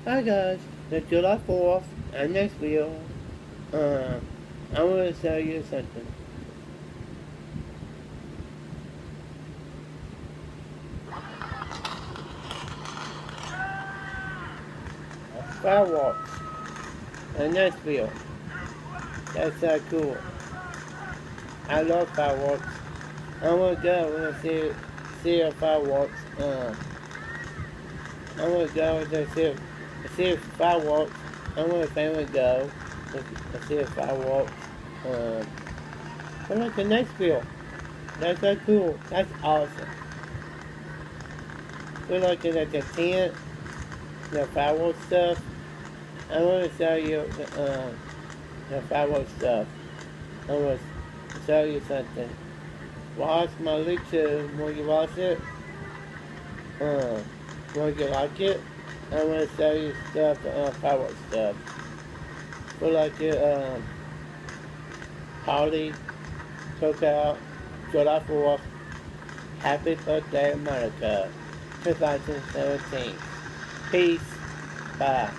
Hi guys, it's July 4th, and next video, I want to tell you something. Fireworks, and next video. That's cool. I love fireworks. I want to go and see a fireworks. I want to go and see fireworks. I want a family to go and see fireworks. Um, I like the next video. That's so cool. That's awesome. We're looking at the tent, the fireworks stuff. I want to show you the fireworks stuff. I want to show you something. Watch my YouTube. When you watch it, when you like it, I want to show you stuff, fireworks stuff. For like your party, cookout, July 4th, happy birthday America, 2017. Peace. Bye.